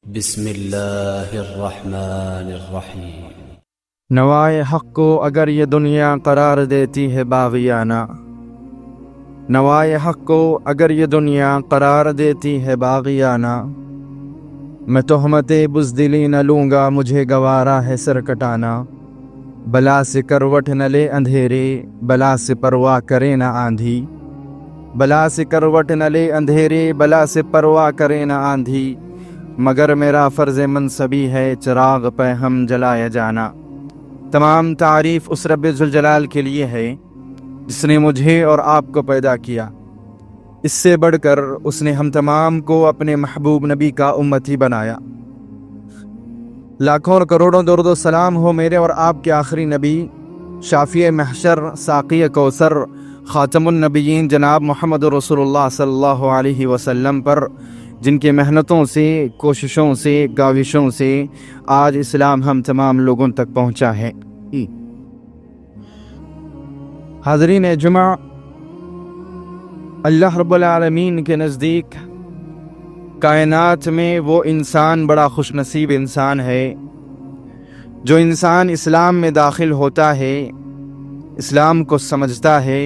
بسم اللہ الرحمن الرحیم۔ نوائے حق کو اگر یہ دنیا قرار دیتی ہے باغیانہ، نوائے حق کو اگر یہ دنیا قرار دیتی ہے باغیانہ، میں تہمت بزدلی نہ لوں گا، مجھے گوارا ہے سر کٹانا۔ بلا سے کروٹ نہ لے اندھیرے، بلا سے پرواہ کرے نہ آندھی، بلا سے کروٹ نہ لے اندھیرے، بلا سے پرواہ کرے نہ آندھی، مگر میرا فرض منصبی ہے چراغ پہ ہم جلایا جانا۔ تمام تعریف اس رب ذوالجلال کے لیے ہے جس نے مجھے اور آپ کو پیدا کیا۔ اس سے بڑھ کر اس نے ہم تمام کو اپنے محبوب نبی کا امتی بنایا۔ لاکھوں اور کروڑوں درود و سلام ہو میرے اور آپ کے آخری نبی، شافی محشر، ساقی کوثر، خاتم النبیین جناب محمد رسول اللہ صلی اللہ علیہ وسلم پر، جن کے محنتوں سے، کوششوں سے، کاوشوں سے آج اسلام ہم تمام لوگوں تک پہنچا ہے۔ حاضرین جمعہ، اللہ رب العالمین کے نزدیک کائنات میں وہ انسان بڑا خوش نصیب انسان ہے جو انسان اسلام میں داخل ہوتا ہے، اسلام کو سمجھتا ہے،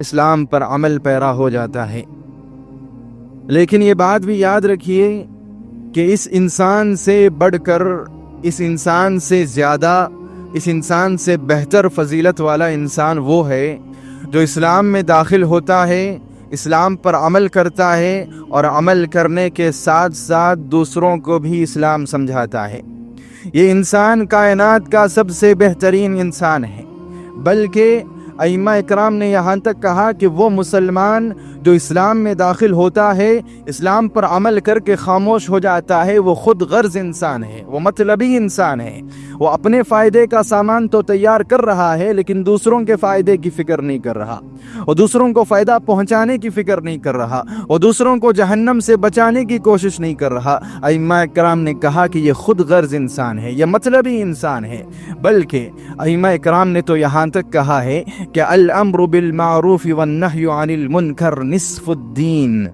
اسلام پر عمل پیرا ہو جاتا ہے۔ لیکن یہ بات بھی یاد رکھیے کہ اس انسان سے بڑھ کر، اس انسان سے زیادہ، اس انسان سے بہتر فضیلت والا انسان وہ ہے جو اسلام میں داخل ہوتا ہے، اسلام پر عمل کرتا ہے اور عمل کرنے کے ساتھ ساتھ دوسروں کو بھی اسلام سمجھاتا ہے۔ یہ انسان کائنات کا سب سے بہترین انسان ہے، بلکہ ائمہ اکرام نے یہاں تک کہا کہ وہ مسلمان جو اسلام میں داخل ہوتا ہے، اسلام پر عمل کر کے خاموش ہو جاتا ہے، وہ خود غرض انسان ہے، وہ مطلبی انسان ہے۔ وہ اپنے فائدے کا سامان تو تیار کر رہا ہے لیکن دوسروں کے فائدے کی فکر نہیں کر رہا، وہ دوسروں کو فائدہ پہنچانے کی فکر نہیں کر رہا، وہ دوسروں کو جہنم سے بچانے کی کوشش نہیں کر رہا۔ ائمہ اکرام نے کہا کہ یہ خود غرض انسان ہے، یہ مطلبی انسان ہے۔ بلکہ ائمہ اکرام نے تو یہاں تک کہا ہے کہ الامر بالمعروف والنہی عن المنکر نصف الدین۔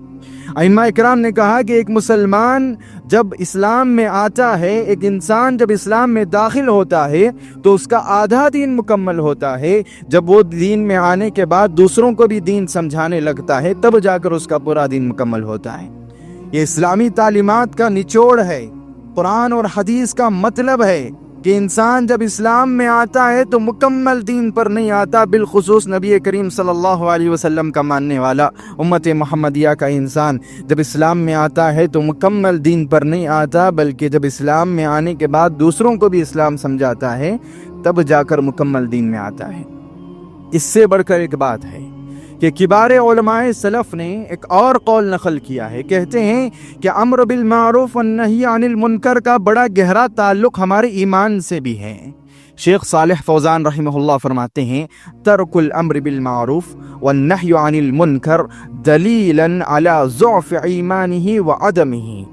ائمہ اکرام نے کہا کہ ایک مسلمان جب اسلام میں آتا ہے، ایک انسان جب اسلام میں داخل ہوتا ہے تو اس کا آدھا دین مکمل ہوتا ہے۔ جب وہ دین میں آنے کے بعد دوسروں کو بھی دین سمجھانے لگتا ہے، تب جا کر اس کا پورا دین مکمل ہوتا ہے۔ یہ اسلامی تعلیمات کا نچوڑ ہے، قرآن اور حدیث کا مطلب ہے کہ انسان جب اسلام میں آتا ہے تو مکمل دین پر نہیں آتا، بالخصوص نبی کریم صلی اللہ علیہ وسلم کا ماننے والا امت محمدیہ کا انسان جب اسلام میں آتا ہے تو مکمل دین پر نہیں آتا، بلکہ جب اسلام میں آنے کے بعد دوسروں کو بھی اسلام سمجھاتا ہے، تب جا کر مکمل دین میں آتا ہے۔ اس سے بڑھ کر ایک بات ہے کہ کبار علماء سلف نے ایک اور قول نقل کیا ہے، کہتے ہیں کہ امر بالمعروف والنہی عن المنکر کا بڑا گہرا تعلق ہمارے ایمان سے بھی ہے۔ شیخ صالح فوزان رحمہ اللہ فرماتے ہیں ترک الامر بالمعروف والنہی عن المنکر دلیلا علی ضعف ایمانہ وعدمہ۔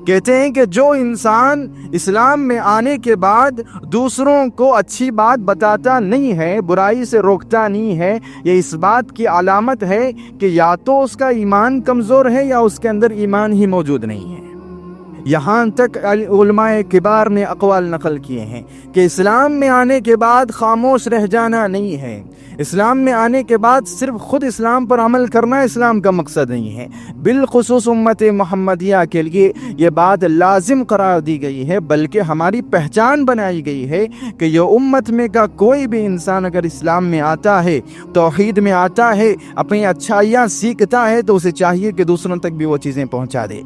کہتے ہیں کہ جو انسان اسلام میں آنے کے بعد دوسروں کو اچھی بات بتاتا نہیں ہے، برائی سے روکتا نہیں ہے، یہ اس بات کی علامت ہے کہ یا تو اس کا ایمان کمزور ہے یا اس کے اندر ایمان ہی موجود نہیں ہے۔ یہاں تک علماء کبار نے اقوال نقل کیے ہیں کہ اسلام میں آنے کے بعد خاموش رہ جانا نہیں ہے، اسلام میں آنے کے بعد صرف خود اسلام پر عمل کرنا اسلام کا مقصد نہیں ہے، بالخصوص امت محمدیہ کے لیے یہ بات لازم قرار دی گئی ہے، بلکہ ہماری پہچان بنائی گئی ہے کہ یہ امت میں کا کوئی بھی انسان اگر اسلام میں آتا ہے، توحید میں آتا ہے، اپنی اچھائیاں سیکھتا ہے، تو اسے چاہیے کہ دوسروں تک بھی وہ چیزیں پہنچا دے،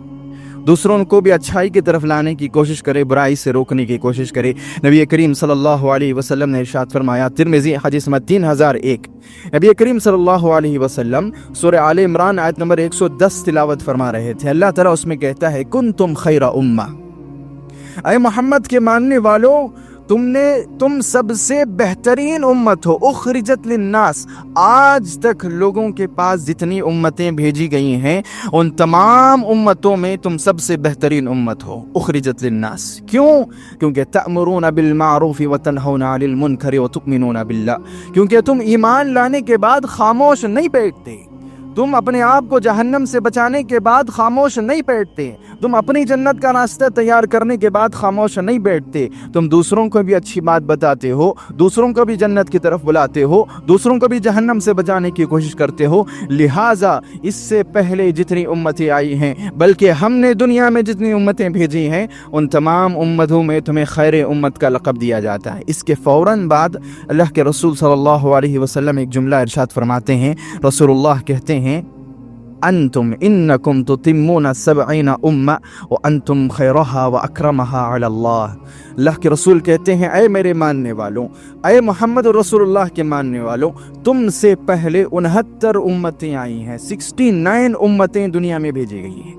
دوسروں کو بھی اچھائی کی طرف لانے کی کوشش کرے، برائی سے روکنے کی کوشش کرے۔ نبی کریم صلی اللہ علیہ وسلم نے ارشاد فرمایا، ترمذی حدیث نمبر 3001، نبی کریم صلی اللہ علیہ وسلم سورہ آل عمران آیت نمبر 110 تلاوت فرما رہے تھے۔ اللہ تعالیٰ اس میں کہتا ہے کنتم خیر امہ، اے محمد کے ماننے والوں، تم سب سے بہترین امت ہو، اخرجت للناس، آج تک لوگوں کے پاس جتنی امتیں بھیجی گئی ہیں ان تمام امتوں میں تم سب سے بہترین امت ہو، اخرجت للناس۔ کیوں؟ کیونکہ تأمرون بالمعروف وتنہون عن المنکر وتؤمنون باللہ، کیونکہ تم ایمان لانے کے بعد خاموش نہیں بیٹھتے، تم اپنے آپ کو جہنم سے بچانے کے بعد خاموش نہیں بیٹھتے، تم اپنی جنت کا راستہ تیار کرنے کے بعد خاموش نہیں بیٹھتے، تم دوسروں کو بھی اچھی بات بتاتے ہو، دوسروں کو بھی جنت کی طرف بلاتے ہو، دوسروں کو بھی جہنم سے بچانے کی کوشش کرتے ہو۔ لہٰذا اس سے پہلے جتنی امتیں آئی ہیں، بلکہ ہم نے دنیا میں جتنی امتیں بھیجی ہیں، ان تمام امتوں میں تمہیں خیر امت کا لقب دیا جاتا ہے۔ اس کے فوراً بعد اللہ کے رسول صلی اللہ علیہ وسلم ایک جملہ ارشاد فرماتے ہیں، رسول اللہ کہتے ہیں انتم انکم تتمون 70 امہ وانتم خیرہا واکرمہا علی اللہ۔ اللہ کے رسول کہتے ہیں اے میرے ماننے والوں، اے محمد رسول اللہ کے ماننے والوں، تم سے پہلے 69 امتیں آئی ہیں، 69 امتیں دنیا میں بھیجی گئی ہیں،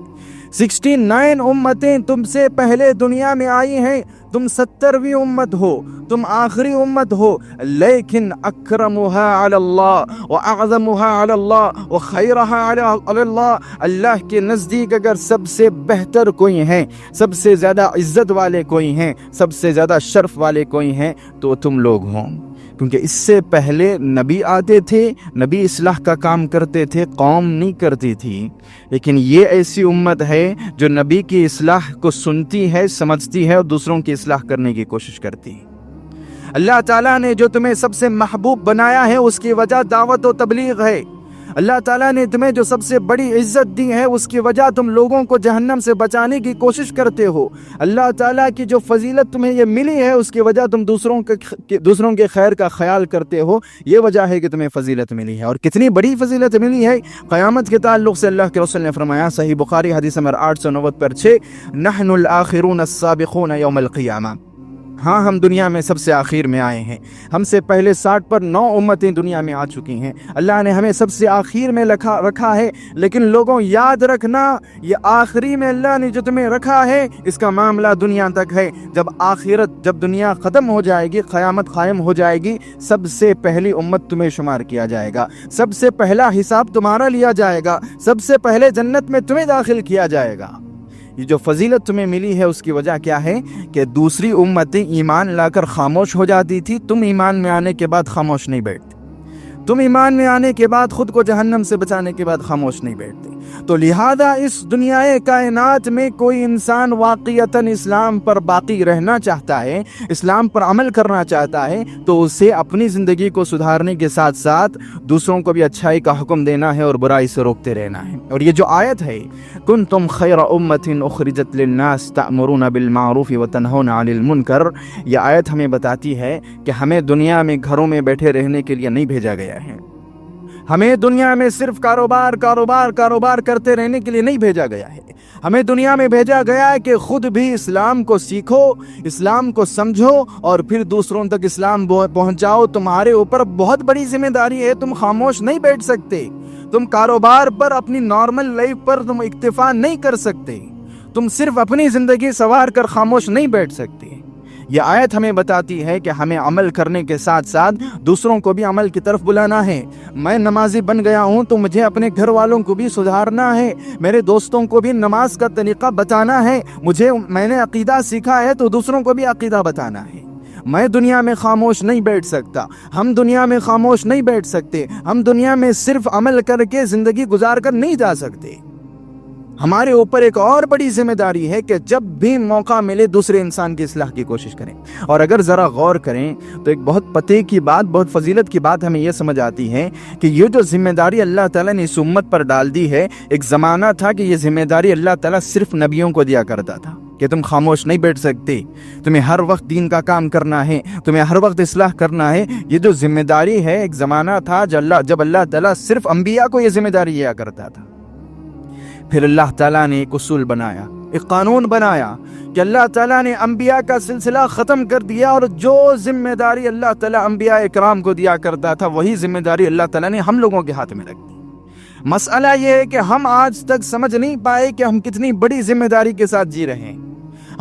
69 امتیں تم سے پہلے دنیا میں آئی ہیں، تم 70ویں امت ہو، تم آخری امت ہو، لیکن اکرمها علی اللہ واعظمها علی اللہ وخیرها علی اللہ، اللہ کے نزدیک اگر سب سے بہتر کوئی ہیں، سب سے زیادہ عزت والے کوئی ہیں، سب سے زیادہ شرف والے کوئی ہیں تو تم لوگ ہوں، کیونکہ اس سے پہلے نبی آتے تھے، نبی اصلاح کا کام کرتے تھے، قوم نہیں کرتی تھی، لیکن یہ ایسی امت ہے جو نبی کی اصلاح کو سنتی ہے، سمجھتی ہے اور دوسروں کی اصلاح کرنے کی کوشش کرتی ہے۔ اللہ تعالیٰ نے جو تمہیں سب سے محبوب بنایا ہے اس کی وجہ دعوت و تبلیغ ہے، اللہ تعالیٰ نے تمہیں جو سب سے بڑی عزت دی ہے اس کی وجہ تم لوگوں کو جہنم سے بچانے کی کوشش کرتے ہو، اللہ تعالیٰ کی جو فضیلت تمہیں یہ ملی ہے اس کی وجہ تم دوسروں کے خیر کا خیال کرتے ہو، یہ وجہ ہے کہ تمہیں فضیلت ملی ہے۔ اور کتنی بڑی فضیلت ملی ہے، قیامت کے تعلق سے اللہ کے رسول نے فرمایا، صحیح بخاری حدیث نمبر 890/6، نحن الآخرون السابقون یوم القیامہ، ہاں ہم دنیا میں سب سے آخر میں آئے ہیں، ہم سے پہلے 60 پر 9 امتیں دنیا میں آ چکی ہیں، اللہ نے ہمیں سب سے آخر میں رکھا ہے، لیکن لوگوں یاد رکھنا یہ آخری میں اللہ نے جو تمہیں رکھا ہے اس کا معاملہ دنیا تک ہے، جب دنیا ختم ہو جائے گی، قیامت قائم ہو جائے گی، سب سے پہلی امت تمہیں شمار کیا جائے گا، سب سے پہلا حساب تمہارا لیا جائے گا، سب سے پہلے جنت میں تمہیں داخل کیا جائے گا۔ یہ جو فضیلت تمہیں ملی ہے اس کی وجہ کیا ہے کہ دوسری امتیں ایمان لا کر خاموش ہو جاتی تھی، تم ایمان میں آنے کے بعد خاموش نہیں بیٹھتے، تم ایمان میں آنے کے بعد خود کو جہنم سے بچانے کے بعد خاموش نہیں بیٹھتے۔ تو لہذا اس دنیا کائنات میں کوئی انسان واقعتاً اسلام پر باقی رہنا چاہتا ہے، اسلام پر عمل کرنا چاہتا ہے، تو اسے اپنی زندگی کو سدھارنے کے ساتھ ساتھ دوسروں کو بھی اچھائی کا حکم دینا ہے اور برائی سے روکتے رہنا ہے۔ اور یہ جو آیت ہے کنتم خیر امۃ اخرجت للناس تأمرون بالمعروف وتنہون عن المنکر، یہ آیت ہمیں بتاتی ہے کہ ہمیں دنیا میں گھروں میں بیٹھے رہنے کے لیے نہیں بھیجا گیا ہے، ہمیں دنیا میں صرف کاروبار کرتے رہنے کے لیے نہیں بھیجا گیا ہے، ہمیں دنیا میں بھیجا گیا ہے کہ خود بھی اسلام کو سیکھو، اسلام کو سمجھو اور پھر دوسروں تک اسلام پہنچاؤ۔ تمہارے اوپر بہت بڑی ذمہ داری ہے، تم خاموش نہیں بیٹھ سکتے، تم کاروبار پر، اپنی نارمل لائف پر تم اکتفا نہیں کر سکتے، تم صرف اپنی زندگی سنوار کر خاموش نہیں بیٹھ سکتے۔ یہ آیت ہمیں بتاتی ہے کہ ہمیں عمل کرنے کے ساتھ ساتھ دوسروں کو بھی عمل کی طرف بلانا ہے۔ میں نمازی بن گیا ہوں تو مجھے اپنے گھر والوں کو بھی سدھارنا ہے، میرے دوستوں کو بھی نماز کا طریقہ بتانا ہے، میں نے عقیدہ سیکھا ہے تو دوسروں کو بھی عقیدہ بتانا ہے۔ میں دنیا میں خاموش نہیں بیٹھ سکتا، ہم دنیا میں خاموش نہیں بیٹھ سکتے، ہم دنیا میں صرف عمل کر کے زندگی گزار کر نہیں جا سکتے۔ ہمارے اوپر ایک اور بڑی ذمہ داری ہے کہ جب بھی موقع ملے دوسرے انسان کی اصلاح کی کوشش کریں۔ اور اگر ذرا غور کریں تو ایک بہت پتے کی بات، بہت فضیلت کی بات ہمیں یہ سمجھ آتی ہے کہ یہ جو ذمہ داری اللہ تعالیٰ نے اس امت پر ڈال دی ہے، ایک زمانہ تھا کہ یہ ذمہ داری اللہ تعالیٰ صرف نبیوں کو دیا کرتا تھا کہ تم خاموش نہیں بیٹھ سکتے، تمہیں ہر وقت دین کا کام کرنا ہے، تمہیں ہر وقت اصلاح کرنا ہے۔ یہ جو ذمہ داری ہے، ایک زمانہ تھا جب اللہ تعالیٰ صرف انبیاء کو یہ ذمہ داری دیا کرتا تھا۔ پھر اللہ تعالیٰ نے ایک اصول بنایا، ایک قانون بنایا کہ اللہ تعالیٰ نے انبیاء کا سلسلہ ختم کر دیا، اور جو ذمہ داری اللہ تعالیٰ انبیاء اکرام کو دیا کرتا تھا وہی ذمہ داری اللہ تعالیٰ نے ہم لوگوں کے ہاتھ میں رکھ دی۔ مسئلہ یہ ہے کہ ہم آج تک سمجھ نہیں پائے کہ ہم کتنی بڑی ذمہ داری کے ساتھ جی رہے ہیں،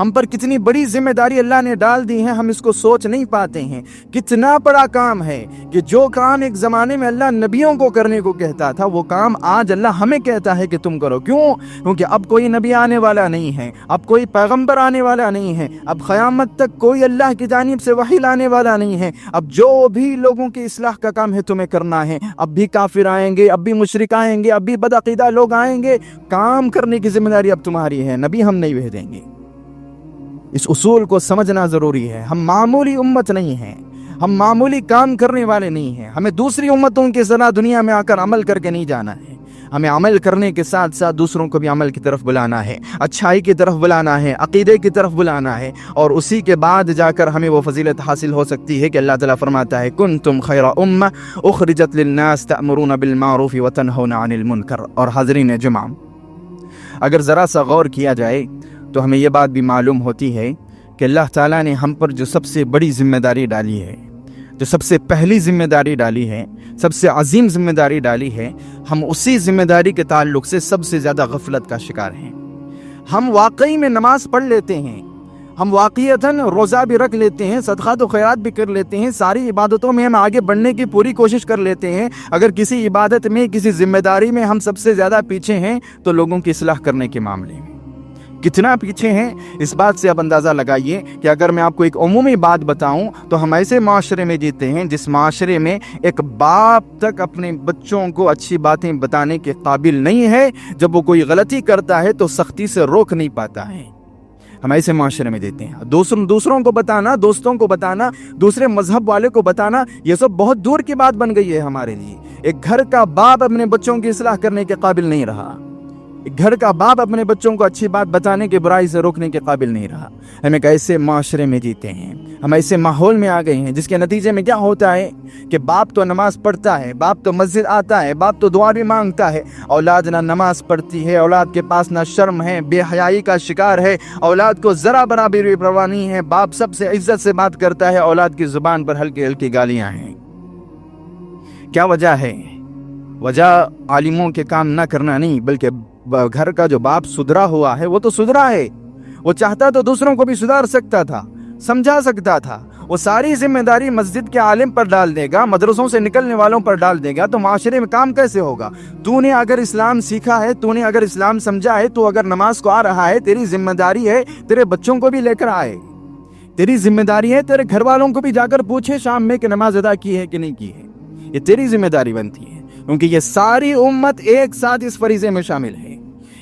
ہم پر کتنی بڑی ذمہ داری اللہ نے ڈال دی ہے، ہم اس کو سوچ نہیں پاتے ہیں۔ کتنا بڑا کام ہے کہ جو کام ایک زمانے میں اللہ نبیوں کو کرنے کو کہتا تھا، وہ کام آج اللہ ہمیں کہتا ہے کہ تم کرو۔ کیوں؟ کیونکہ اب کوئی نبی آنے والا نہیں ہے، اب کوئی پیغمبر آنے والا نہیں ہے، اب قیامت تک کوئی اللہ کی جانب سے وحی لانے والا نہیں ہے۔ اب جو بھی لوگوں کی اصلاح کا کام ہے تمہیں کرنا ہے۔ اب بھی کافر آئیں گے، اب بھی مشرک آئیں گے، اب بھی بدعقیدہ لوگ آئیں گے، کام کرنے کی ذمہ داری اب تمہاری ہے، نبی ہم نہیں بھیجیں گے۔ اس اصول کو سمجھنا ضروری ہے۔ ہم معمولی امت نہیں ہیں، ہم معمولی کام کرنے والے نہیں ہیں۔ ہمیں دوسری امتوں کے ذرا دنیا میں آ کر عمل کر کے نہیں جانا ہے، ہمیں عمل کرنے کے ساتھ ساتھ دوسروں کو بھی عمل کی طرف بلانا ہے، اچھائی کی طرف بلانا ہے، عقیدے کی طرف بلانا ہے، اور اسی کے بعد جا کر ہمیں وہ فضیلت حاصل ہو سکتی ہے کہ اللہ تعالیٰ فرماتا ہے کنتم خیر امہ اخرجت للناس تأمرون بالمعروف وتنہون عن المنکر۔ اور حاضرین جمعہ، اگر ذرا سا غور کیا جائے تو ہمیں یہ بات بھی معلوم ہوتی ہے کہ اللہ تعالیٰ نے ہم پر جو سب سے بڑی ذمہ داری ڈالی ہے، جو سب سے پہلی ذمہ داری ڈالی ہے، سب سے عظیم ذمہ داری ڈالی ہے، ہم اسی ذمہ داری کے تعلق سے سب سے زیادہ غفلت کا شکار ہیں۔ ہم واقعی میں نماز پڑھ لیتے ہیں، ہم واقعیتاً روزہ بھی رکھ لیتے ہیں، صدقات و خیرات بھی کر لیتے ہیں، ساری عبادتوں میں ہم آگے بڑھنے کی پوری کوشش کر لیتے ہیں۔ اگر کسی عبادت میں، کسی ذمہ داری میں ہم سب سے زیادہ پیچھے ہیں تو لوگوں کی اصلاح کرنے کے معاملے میں کتنا پیچھے ہیں، اس بات سے اب اندازہ لگائیے کہ اگر میں آپ کو ایک عمومی بات بتاؤں تو ہم ایسے معاشرے میں جیتے ہیں جس معاشرے میں ایک باپ تک اپنے بچوں کو اچھی باتیں بتانے کے قابل نہیں ہے، جب وہ کوئی غلطی کرتا ہے تو سختی سے روک نہیں پاتا ہے۔ ہم ایسے معاشرے میں دیتے ہیں، دوسروں کو بتانا، دوستوں کو بتانا، دوسرے مذہب والے کو بتانا، یہ سب بہت دور کی بات بن گئی ہے ہمارے لیے۔ ایک گھر کا باپ اپنے بچوں کی اصلاح کرنے کے قابل نہیں رہا، گھر کا باپ اپنے بچوں کو اچھی بات بتانے کے، برائی سے روکنے کے قابل نہیں رہا۔ ہم ایک ایسے معاشرے میں جیتے ہیں، ہم ایسے ماحول میں آ گئے ہیں جس کے نتیجے میں کیا ہوتا ہے کہ باپ تو نماز پڑھتا ہے، باپ تو مسجد آتا ہے، باپ تو دعا بھی مانگتا ہے، اولاد نہ نماز پڑھتی ہے، اولاد کے پاس نہ شرم ہے، بے حیائی کا شکار ہے، اولاد کو ذرا برابر بھی پرواہ نہیں ہے، باپ سب سے عزت سے بات کرتا ہے، اولاد کی زبان پر ہلکی ہلکی گالیاں ہیں۔ کیا وجہ ہے؟ وجہ عالموں کے کام نہ کرنا نہیں، بلکہ گھر کا جو باپ سدھرا ہوا ہے وہ تو سدھرا ہے، وہ چاہتا تو دوسروں کو بھی سدھار سکتا تھا، سمجھا سکتا تھا۔ وہ ساری ذمہ داری مسجد کے عالم پر ڈال دے گا، مدرسوں سے نکلنے والوں پر ڈال دے گا، تو معاشرے میں کام کیسے ہوگا؟ تو نے اگر اسلام سیکھا ہے، تو نے اگر اسلام سمجھا ہے، تو اگر نماز کو آ رہا ہے، تیری ذمہ داری ہے تیرے بچوں کو بھی لے کر آئے، تیری ذمہ داری ہے تیرے گھر والوں کو بھی جا کر پوچھے شام میں کہ نماز ادا کی ہے کہ نہیں کی ہے۔ یہ تیری ذمہ داری بنتی ہے، کیونکہ یہ ساری امت ایک ساتھ اس فریضے میں شامل ہے۔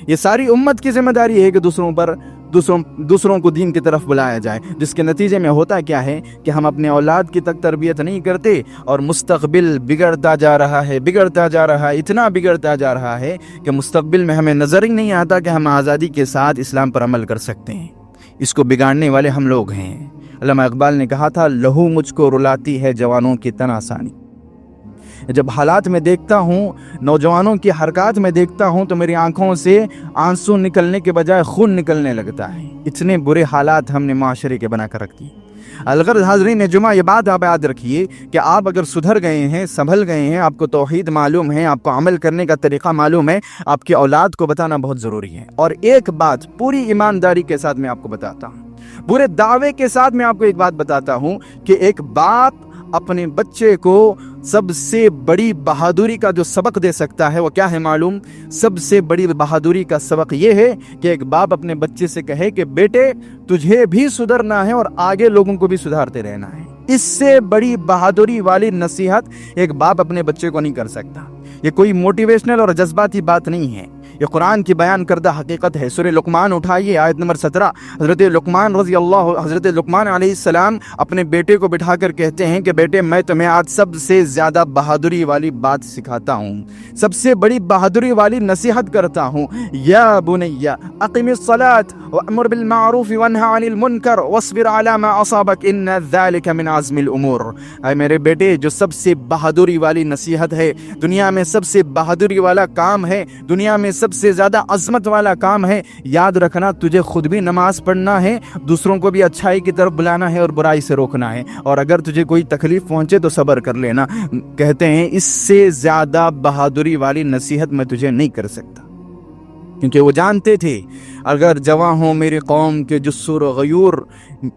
یہ ساری امت کی ذمہ داری ہے کہ دوسروں کو دین کی طرف بلایا جائے، جس کے نتیجے میں ہوتا کیا ہے کہ ہم اپنے اولاد کی تک تربیت نہیں کرتے، اور مستقبل بگڑتا جا رہا ہے، اتنا بگڑتا جا رہا ہے کہ مستقبل میں ہمیں نظر ہی نہیں آتا کہ ہم آزادی کے ساتھ اسلام پر عمل کر سکتے ہیں۔ اس کو بگاڑنے والے ہم لوگ ہیں۔ علامہ اقبال نے کہا تھا، لہو مجھ کو رلاتی ہے جوانوں کی تن آسانی۔ جب حالات میں دیکھتا ہوں، نوجوانوں کی حرکات میں دیکھتا ہوں، تو میری آنکھوں سے آنسو نکلنے کے بجائے خون نکلنے لگتا ہے۔ اتنے برے حالات ہم نے معاشرے کے بنا کر رکھ دیے۔ الغرض حاضرین جمعہ، یہ بات آپ یاد رکھیے کہ آپ اگر سدھر گئے ہیں، سنبھل گئے ہیں، آپ کو توحید معلوم ہے، آپ کو عمل کرنے کا طریقہ معلوم ہے، آپ کی اولاد کو بتانا بہت ضروری ہے۔ اور ایک بات پوری ایمانداری کے ساتھ میں آپ کو بتاتا ہوں، پورے دعوے کے ساتھ میں آپ کو ایک بات بتاتا ہوں کہ ایک باپ اپنے بچے کو سب سے بڑی بہادری کا جو سبق دے سکتا ہے وہ کیا ہے معلوم؟ سب سے بڑی بہادری کا سبق یہ ہے کہ ایک باپ اپنے بچے سے کہے کہ بیٹے تجھے بھی سدھرنا ہے اور آگے لوگوں کو بھی سدھارتے رہنا ہے۔ اس سے بڑی بہادری والی نصیحت ایک باپ اپنے بچے کو نہیں کر سکتا۔ یہ کوئی موٹیویشنل اور جذباتی بات نہیں ہے، یہ قرآن کی بیان کردہ حقیقت ہے۔ سورہ لقمان اٹھائیے، آیت نمبر 17۔ حضرت لقمان علیہ السلام اپنے بیٹے کو بٹھا کر کہتے ہیں کہ بیٹے میں تمہیں آج سب سے زیادہ بہادری والی بات سکھاتا ہوں، سب سے بڑی بہادری والی نصیحت کرتا ہوں۔ یا بنی اقم الصلاۃ وامر بالمعروف وانہی عن المنکر واصبر علی ما اصابک ان ذلک من عزم الامور۔ اے میرے بیٹے، جو سب سے بہادری والی نصیحت ہے، دنیا میں سب سے بہادری والا کام ہے، دنیا میں سب سے زیادہ عظمت والا کام ہے، یاد رکھنا تجھے خود بھی نماز پڑھنا ہے، دوسروں کو بھی اچھائی کی طرف بلانا ہے اور برائی سے روکنا ہے، اور اگر تجھے کوئی تکلیف پہنچے تو صبر کر لینا۔ کہتے ہیں اس سے زیادہ بہادری والی نصیحت میں تجھے نہیں کر سکتا۔ کیونکہ وہ جانتے تھے اگر جواں ہوں میری قوم کے جسور و غیور،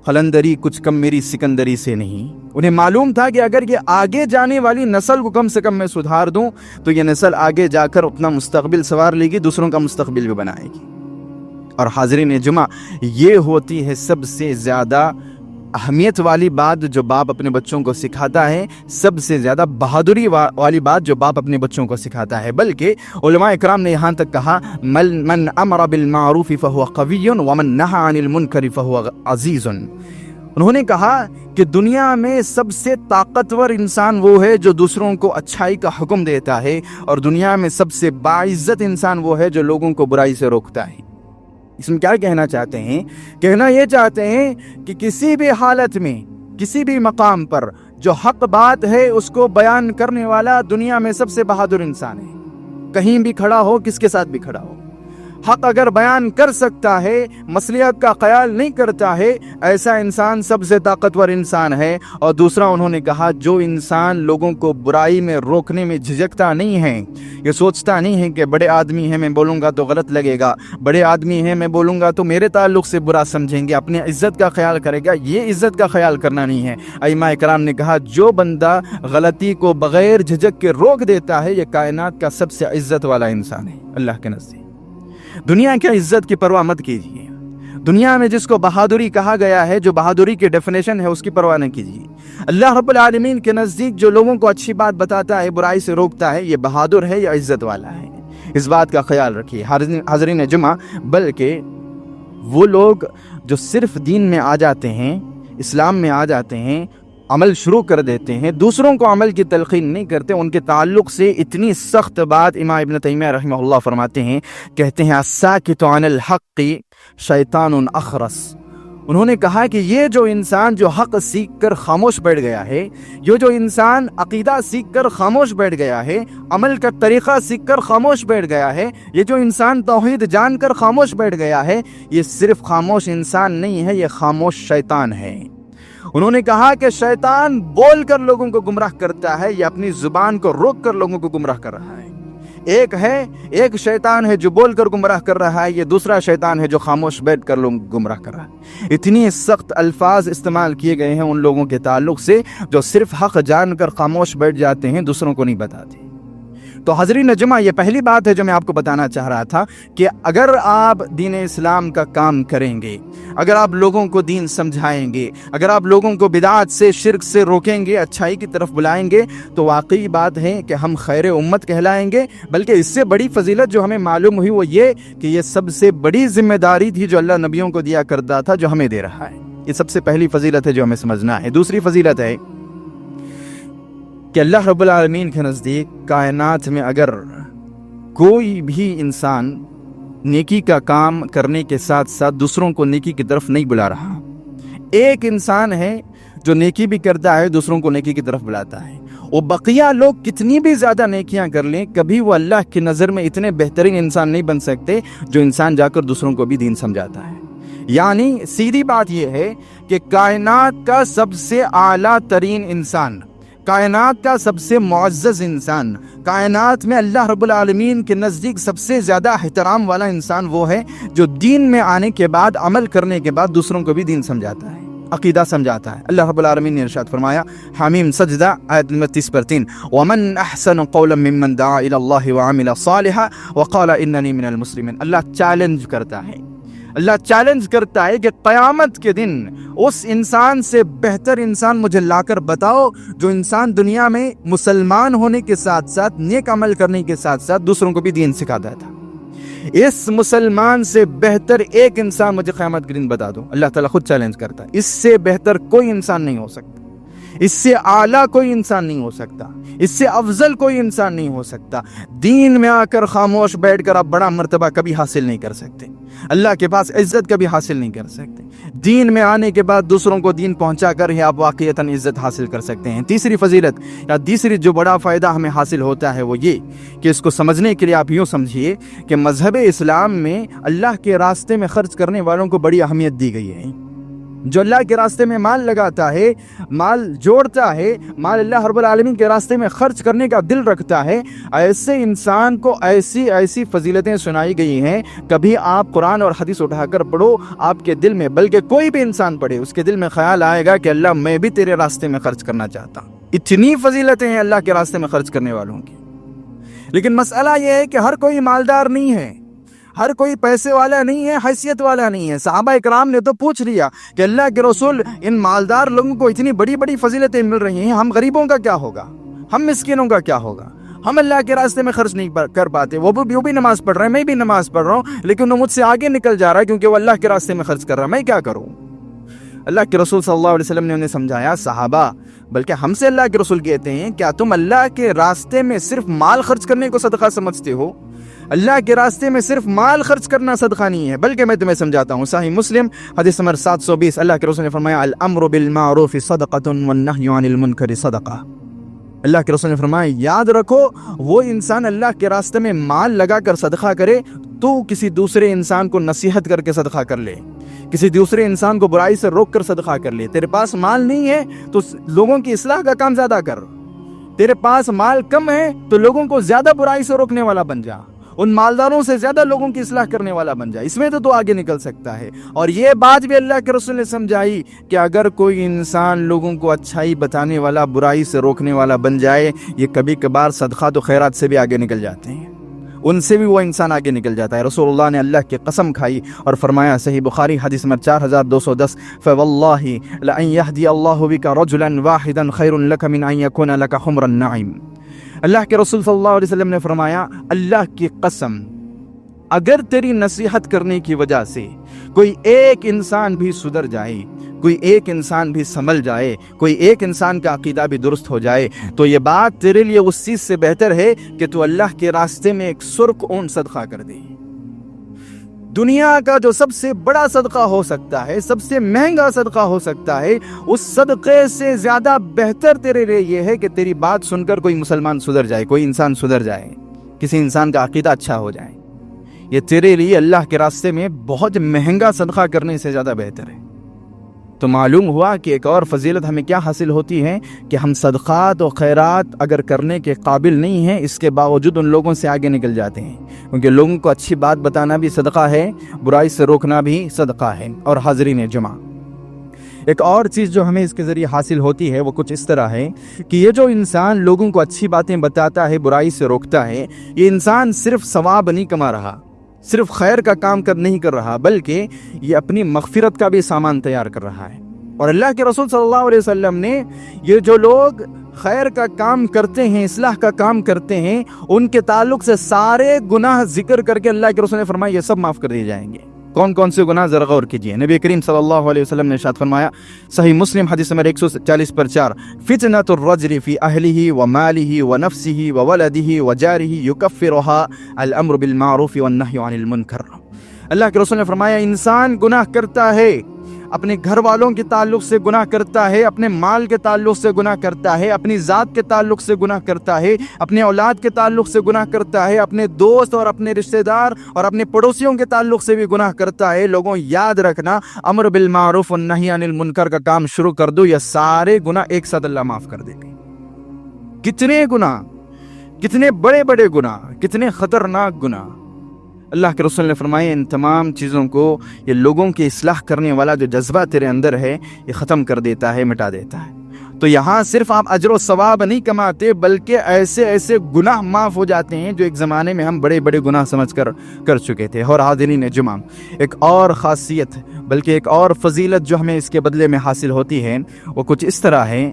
قلندری کچھ کم میری سکندری سے نہیں۔ انہیں معلوم تھا کہ اگر یہ آگے جانے والی نسل کو کم سے کم میں سدھار دوں تو یہ نسل آگے جا کر اپنا مستقبل سنوار لے گی، دوسروں کا مستقبل بھی بنائے گی۔ اور حاضرین جمعہ، یہ ہوتی ہے سب سے زیادہ اہمیت والی بات جو باپ اپنے بچوں کو سکھاتا ہے، سب سے زیادہ بہادری والی بات جو باپ اپنے بچوں کو سکھاتا ہے۔ بلکہ علماء اکرام نے یہاں تک کہا من امر بالمعروف فهو قوی ومن نہى عن المنکر فهو عزیز۔ انہوں نے کہا کہ دنیا میں سب سے طاقتور انسان وہ ہے جو دوسروں کو اچھائی کا حکم دیتا ہے، اور دنیا میں سب سے باعزت انسان وہ ہے جو لوگوں کو برائی سے روکتا ہے۔ اس میں کیا کہنا چاہتے ہیں؟ کہنا یہ چاہتے ہیں کہ کسی بھی حالت میں، کسی بھی مقام پر جو حق بات ہے اس کو بیان کرنے والا دنیا میں سب سے بہادر انسان ہے۔ کہیں بھی کھڑا ہو، کس کے ساتھ بھی کھڑا ہو، حق اگر بیان کر سکتا ہے، مصلحت کا خیال نہیں کرتا ہے، ایسا انسان سب سے طاقتور انسان ہے۔ اور دوسرا انہوں نے کہا جو انسان لوگوں کو برائی میں روکنے میں جھجکتا نہیں ہے، یہ سوچتا نہیں ہے کہ بڑے آدمی ہیں میں بولوں گا تو غلط لگے گا، بڑے آدمی ہیں میں بولوں گا تو میرے تعلق سے برا سمجھیں گے، اپنے عزت کا خیال کرے گا، یہ عزت کا خیال کرنا نہیں ہے۔ ائمہ کرام نے کہا جو بندہ غلطی کو بغیر جھجک کے روک دیتا ہے یہ کائنات کا سب سے عزت والا انسان ہے اللہ کے نزدیک۔ دنیا کی عزت کی پرواہ مت کیجیے، دنیا میں جس کو بہادری کہا گیا ہے، جو بہادری کی ڈیفینیشن ہے، اس کی پرواہ نہ کیجیے۔ اللہ رب العالمین کے نزدیک جو لوگوں کو اچھی بات بتاتا ہے، برائی سے روکتا ہے، یہ بہادر ہے یا عزت والا ہے، اس بات کا خیال رکھیے حاضرین جمعہ۔ بلکہ وہ لوگ جو صرف دین میں آ جاتے ہیں، اسلام میں آ جاتے ہیں، عمل شروع کر دیتے ہیں، دوسروں کو عمل کی تلقین نہیں کرتے، ان کے تعلق سے اتنی سخت بات امام ابن تیمیہ رحمہ اللہ فرماتے ہیں، کہتے ہیں الساکت عن الحق شیطان اخرس۔ انہوں نے کہا کہ یہ جو انسان جو حق سیکھ کر خاموش بیٹھ گیا ہے، یہ جو انسان عقیدہ سیکھ کر خاموش بیٹھ گیا ہے، عمل کا طریقہ سیکھ کر خاموش بیٹھ گیا ہے، یہ جو انسان توحید جان کر خاموش بیٹھ گیا ہے، یہ صرف خاموش انسان نہیں ہے، یہ خاموش شیطان ہے۔ انہوں نے کہا کہ شیطان بول کر لوگوں کو گمراہ کرتا ہے، یہ اپنی زبان کو روک کر لوگوں کو گمراہ کر رہا ہے۔ ایک شیطان ہے جو بول کر گمراہ کر رہا ہے، یہ دوسرا شیطان ہے جو خاموش بیٹھ کر لوگ گمراہ کر رہا ہے۔ اتنی سخت الفاظ استعمال کیے گئے ہیں ان لوگوں کے تعلق سے جو صرف حق جان کر خاموش بیٹھ جاتے ہیں، دوسروں کو نہیں بتاتے۔ تو حاضرین جمعہ، یہ پہلی بات ہے جو میں آپ کو بتانا چاہ رہا تھا کہ اگر آپ دین اسلام کا کام کریں گے، اگر آپ لوگوں کو دین سمجھائیں گے، اگر آپ لوگوں کو بدعات سے، شرک سے روکیں گے، اچھائی کی طرف بلائیں گے، تو واقعی بات ہے کہ ہم خیر امت کہلائیں گے۔ بلکہ اس سے بڑی فضیلت جو ہمیں معلوم ہوئی وہ یہ کہ یہ سب سے بڑی ذمہ داری تھی جو اللہ نبیوں کو دیا کرتا تھا، جو ہمیں دے رہا ہے۔ یہ سب سے پہلی فضیلت ہے جو ہمیں سمجھنا ہے۔ دوسری فضیلت ہے کہ اللہ رب العالمین کے نزدیک کائنات میں اگر کوئی بھی انسان نیکی کا کام کرنے کے ساتھ ساتھ دوسروں کو نیکی کی طرف نہیں بلا رہا، ایک انسان ہے جو نیکی بھی کرتا ہے، دوسروں کو نیکی کی طرف بلاتا ہے، وہ بقیہ لوگ کتنی بھی زیادہ نیکیاں کر لیں، کبھی وہ اللہ کی نظر میں اتنے بہترین انسان نہیں بن سکتے جو انسان جا کر دوسروں کو بھی دین سمجھاتا ہے۔ یعنی سیدھی بات یہ ہے کہ کائنات کا سب سے اعلیٰ ترین انسان، کائنات کا سب سے معزز انسان، کائنات میں اللہ رب العالمین کے نزدیک سب سے زیادہ احترام والا انسان وہ ہے جو دین میں آنے کے بعد، عمل کرنے کے بعد دوسروں کو بھی دین سمجھاتا ہے، عقیدہ سمجھاتا ہے۔ اللہ رب العالمین نے ارشاد فرمایا، حمیم سجدہ آیت نمبر 30/3، وَمَنْ أَحْسَنُ قَوْلًا مِّمَّنْ دَعَا إِلَى اللَّهِ وَعَمِلَ صَالِحًا وَقَالَ إِنَّنِي مِنَ الْمُسْلِمِينَ۔ اللہ چیلنج کرتا ہے، اللہ چیلنج کرتا ہے کہ قیامت کے دن اس انسان سے بہتر انسان مجھے لا کر بتاؤ جو انسان دنیا میں مسلمان ہونے کے ساتھ ساتھ، نیک عمل کرنے کے ساتھ ساتھ دوسروں کو بھی دین سکھاتا تھا۔ اس مسلمان سے بہتر ایک انسان مجھے قیامت کے دن بتا دو۔ اللہ تعالیٰ خود چیلنج کرتا ہے، اس سے بہتر کوئی انسان نہیں ہو سکتا، اس سے اعلیٰ کوئی انسان نہیں ہو سکتا، اس سے افضل کوئی انسان نہیں ہو سکتا۔ دین میں آ کر خاموش بیٹھ کر آپ بڑا مرتبہ کبھی حاصل نہیں کر سکتے، اللہ کے پاس عزت کبھی حاصل نہیں کر سکتے۔ دین میں آنے کے بعد دوسروں کو دین پہنچا کر ہی آپ واقعتاً عزت حاصل کر سکتے ہیں۔ تیسری فضیلت یا تیسری جو بڑا فائدہ ہمیں حاصل ہوتا ہے وہ یہ کہ اس کو سمجھنے کے لیے آپ یوں سمجھیے کہ مذہب اسلام میں اللہ کے راستے میں خرچ کرنے والوں کو بڑی اہمیت دی گئی ہے۔ جو اللہ کے راستے میں مال لگاتا ہے، مال جوڑتا ہے، مال اللہ رب العالمین کے راستے میں خرچ کرنے کا دل رکھتا ہے، ایسے انسان کو ایسی فضیلتیں سنائی گئی ہیں. کبھی آپ قرآن اور حدیث اٹھا کر پڑھو، آپ کے دل میں، بلکہ کوئی بھی انسان پڑھے، اس کے دل میں خیال آئے گا کہ اللہ میں بھی تیرے راستے میں خرچ کرنا چاہتا ہوں. اتنی فضیلتیں ہیں اللہ کے راستے میں خرچ کرنے والوں کی. لیکن مسئلہ یہ ہے کہ ہر کوئی مالدار نہیں ہے، ہر کوئی پیسے والا نہیں ہے، حیثیت والا نہیں ہے. صحابہ اکرام نے تو پوچھ لیا کہ اللہ کے رسول، ان مالدار لوگوں کو اتنی بڑی بڑی فضیلتیں مل رہی ہیں، ہم غریبوں کا کیا ہوگا، ہم مسکینوں کا کیا ہوگا، ہم اللہ کے راستے میں خرچ نہیں کر پاتے. وہ بھی نماز پڑھ رہے ہیں، میں بھی نماز پڑھ رہا ہوں، لیکن وہ مجھ سے آگے نکل جا رہا ہے کیونکہ وہ اللہ کے راستے میں خرچ کر رہا ہے، میں کیا کروں. اللہ کے رسول صلی اللہ علیہ وسلم نے انہیں سمجھایا، صحابہ، بلکہ ہم سے اللہ کے رسول کہتے ہیں، کیا تم اللہ کے راستے میں صرف مال خرچ کرنے کو صدقہ سمجھتے ہو؟ اللہ کے راستے میں صرف مال خرچ کرنا صدقہ نہیں ہے، بلکہ میں تمہیں سمجھاتا ہوں. صحیح مسلم حدیث نمبر 720، اللہ کے رسول نے فرمایا، الامر بالمعروف صدقۃ والنہی عن المنکر صدقہ. اللہ کے رسول نے فرمایا، یاد رکھو، وہ انسان اللہ کے راستے میں مال لگا کر صدقہ کرے، تو کسی دوسرے انسان کو نصیحت کر کے صدقہ کر لے، کسی دوسرے انسان کو برائی سے روک کر صدقہ کر لے. تیرے پاس مال نہیں ہے تو لوگوں کی اصلاح کا کام زیادہ کر. تیرے پاس مال کم ہے تو لوگوں کو زیادہ برائی سے روکنے والا بن جا، ان مالداروں سے زیادہ لوگوں کی اصلاح کرنے والا بن جا. اس میں تو آگے نکل سکتا ہے. اور یہ بات بھی اللہ کے رسول نے سمجھائی کہ اگر کوئی انسان لوگوں کو اچھائی بتانے والا، برائی سے روکنے والا بن جائے، یہ کبھی کبھار صدقات و خیرات سے بھی آگے نکل جاتے ہیں، ان سے بھی وہ انسان آگے نکل جاتا ہے. رسول اللہ نے اللہ کی قسم کھائی اور فرمایا، صحیح بخاری حدیث نمبر 4210، فواللہ لئن یہدی اللہ بک رجلا واحدا خیر لک من ان یکون لک حمر النعیم. اللہ کے رسول صلی اللہ علیہ وسلم نے فرمایا، اللہ کی قسم، اگر تیری نصیحت کرنے کی وجہ سے کوئی ایک انسان بھی سدھر جائے، کوئی ایک انسان بھی سنبھل جائے، کوئی ایک انسان کا عقیدہ بھی درست ہو جائے، تو یہ بات تیرے لیے اس چیز سے بہتر ہے کہ تو اللہ کے راستے میں ایک سرخ اون صدقہ کر دے. دنیا کا جو سب سے بڑا صدقہ ہو سکتا ہے، سب سے مہنگا صدقہ ہو سکتا ہے، اس صدقے سے زیادہ بہتر تیرے لیے یہ ہے کہ تیری بات سن کر کوئی مسلمان سدھر جائے، کوئی انسان سدھر جائے، کسی انسان کا عقیدہ اچھا ہو جائے. یہ تیرے لیے اللہ کے راستے میں بہت مہنگا صدقہ کرنے سے زیادہ بہتر ہے. تو معلوم ہوا کہ ایک اور فضیلت ہمیں کیا حاصل ہوتی ہے کہ ہم صدقات و خیرات اگر کرنے کے قابل نہیں ہیں، اس کے باوجود ان لوگوں سے آگے نکل جاتے ہیں، کیونکہ لوگوں کو اچھی بات بتانا بھی صدقہ ہے، برائی سے روکنا بھی صدقہ ہے. اور حاضرین جمعہ، ایک اور چیز جو ہمیں اس کے ذریعے حاصل ہوتی ہے وہ کچھ اس طرح ہے کہ یہ جو انسان لوگوں کو اچھی باتیں بتاتا ہے، برائی سے روکتا ہے، یہ انسان صرف ثواب نہیں کما رہا، صرف خیر کا کام نہیں کر رہا، بلکہ یہ اپنی مغفرت کا بھی سامان تیار کر رہا ہے. اور اللہ کے رسول صلی اللہ علیہ وسلم نے یہ جو لوگ خیر کا کام کرتے ہیں، اصلاح کا کام کرتے ہیں، ان کے تعلق سے سارے گناہ ذکر کر کے اللہ کے رسول نے فرمایا یہ سب معاف کر دیے جائیں گے. کون کون سے گناہ ذرا غور کیجئے. نبی کریم صلی اللہ علیہ وسلم نے ارشاد فرمایا، صحیح مسلم حدیث نمبر 140/4، فتنۃ الرجل فی اہلہ ومالہ ونفسہ وولدہ وجارہ یکفرها الامر بالمعروف والنہی عن المنکر. اللہ کے رسول نے فرمایا، انسان گناہ کرتا ہے، اپنے گھر والوں کے تعلق سے گناہ کرتا ہے، اپنے مال کے تعلق سے گناہ کرتا ہے، اپنی ذات کے تعلق سے گناہ کرتا ہے، اپنے اولاد کے تعلق سے گناہ کرتا ہے، اپنے دوست اور اپنے رشتہ دار اور اپنے پڑوسیوں کے تعلق سے بھی گناہ کرتا ہے. لوگوں یاد رکھنا، امر بالمعروف والنہی عن المنکر کا کام شروع کر دو، یہ سارے گناہ ایک ساتھ اللہ معاف کر دے گا. کتنے گناہ، کتنے بڑے بڑے گناہ، کتنے خطرناک گناہ. اللہ کے رسول نے فرمایا، ان تمام چیزوں کو یہ لوگوں کی اصلاح کرنے والا جو جذبہ تیرے اندر ہے یہ ختم کر دیتا ہے، مٹا دیتا ہے. تو یہاں صرف آپ اجر و ثواب نہیں کماتے، بلکہ ایسے ایسے گناہ معاف ہو جاتے ہیں جو ایک زمانے میں ہم بڑے بڑے گناہ سمجھ کر چکے تھے. اور حاضرین جمعہ، ایک اور خاصیت بلکہ ایک اور فضیلت جو ہمیں اس کے بدلے میں حاصل ہوتی ہے وہ کچھ اس طرح ہے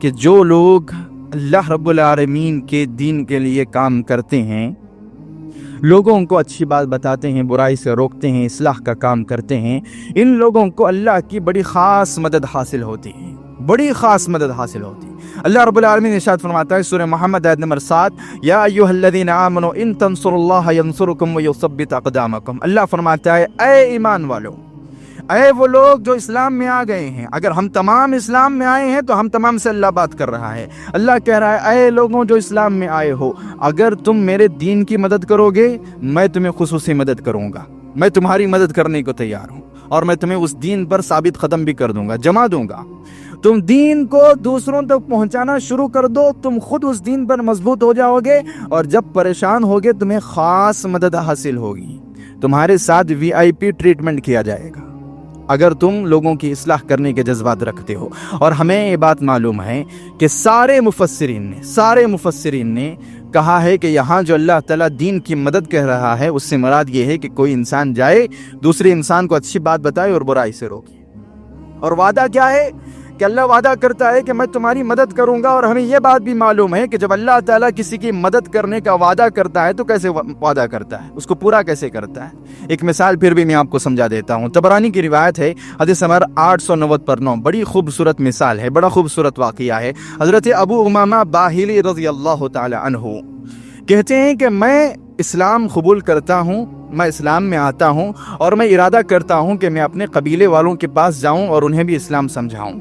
کہ جو لوگ اللہ رب العالمین کے دین کے لیے کام کرتے ہیں، لوگوں کو اچھی بات بتاتے ہیں، برائی سے روکتے ہیں، اصلاح کا کام کرتے ہیں، ان لوگوں کو اللہ کی بڑی خاص مدد حاصل ہوتی ہے، بڑی خاص مدد حاصل ہوتی ہے. اللہ رب العالمین ارشاد فرماتا ہے سورہ محمد آیت نمبر 7، یا ایھا الذین آمنوا ان تنصروا اللہ ینصرکم ویثبت اقدامکم. اللہ فرماتا ہے، اے ایمان والو، اے وہ لوگ جو اسلام میں آ گئے ہیں. اگر ہم تمام اسلام میں آئے ہیں تو ہم تمام سے اللہ بات کر رہا ہے. اللہ کہہ رہا ہے، اے لوگوں جو اسلام میں آئے ہو، اگر تم میرے دین کی مدد کرو گے، میں تمہیں خصوصی مدد کروں گا، میں تمہاری مدد کرنے کو تیار ہوں. اور میں تمہیں اس دین پر ثابت قدم بھی کر دوں گا، جما دوں گا۔ تم دین کو دوسروں تک پہنچانا شروع کر دو، تم خود اس دین پر مضبوط ہو جاؤ گے، اور جب پریشان ہوگے تمہیں خاص مدد حاصل ہوگی، تمہارے ساتھ VIP ٹریٹمنٹ کیا جائے گا اگر تم لوگوں کی اصلاح کرنے کے جذبات رکھتے ہو۔ اور ہمیں یہ بات معلوم ہے کہ سارے مفسرین نے کہا ہے کہ یہاں جو اللہ تعالیٰ دین کی مدد کہہ رہا ہے، اس سے مراد یہ ہے کہ کوئی انسان جائے دوسرے انسان کو اچھی بات بتائے اور برائی سے روکے۔ اور وعدہ کیا ہے کہ اللہ وعدہ کرتا ہے کہ میں تمہاری مدد کروں گا، اور ہمیں یہ بات بھی معلوم ہے کہ جب اللہ تعالیٰ کسی کی مدد کرنے کا وعدہ کرتا ہے تو کیسے وعدہ کرتا ہے، اس کو پورا کیسے کرتا ہے۔ ایک مثال پھر بھی میں آپ کو سمجھا دیتا ہوں۔ طبرانی کی روایت ہے، حدیث نمبر 890/9، بڑی خوبصورت مثال ہے، بڑا خوبصورت واقعہ ہے۔ حضرت ابو امامہ باہلی رضی اللہ تعالی عنہ کہتے ہیں کہ میں اسلام قبول کرتا ہوں، میں اسلام میں آتا ہوں، اور میں ارادہ کرتا ہوں کہ میں اپنے قبیلے والوں کے پاس جاؤں اور انہیں بھی اسلام سمجھاؤں۔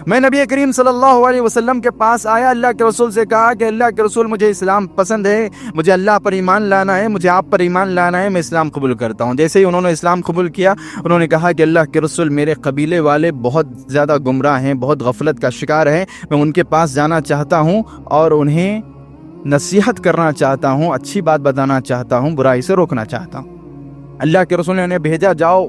میں نبی کریم صلی اللہ علیہ وسلم کے پاس آیا، اللہ کے رسول سے کہا کہ اللہ کے رسول مجھے اسلام پسند ہے، مجھے اللہ پر ایمان لانا ہے، مجھے آپ پر ایمان لانا ہے، میں اسلام قبول کرتا ہوں۔ جیسے ہی انہوں نے اسلام قبول کیا، انہوں نے کہا کہ اللہ کے رسول میرے قبیلے والے بہت زیادہ گمراہ ہیں، بہت غفلت کا شکار ہیں، میں ان کے پاس جانا چاہتا ہوں اور انہیں نصیحت کرنا چاہتا ہوں، اچھی بات بتانا چاہتا ہوں، برائی سے روکنا چاہتا ہوں۔ اللہ کے رسول نے انہیں بھیجا، جاؤ۔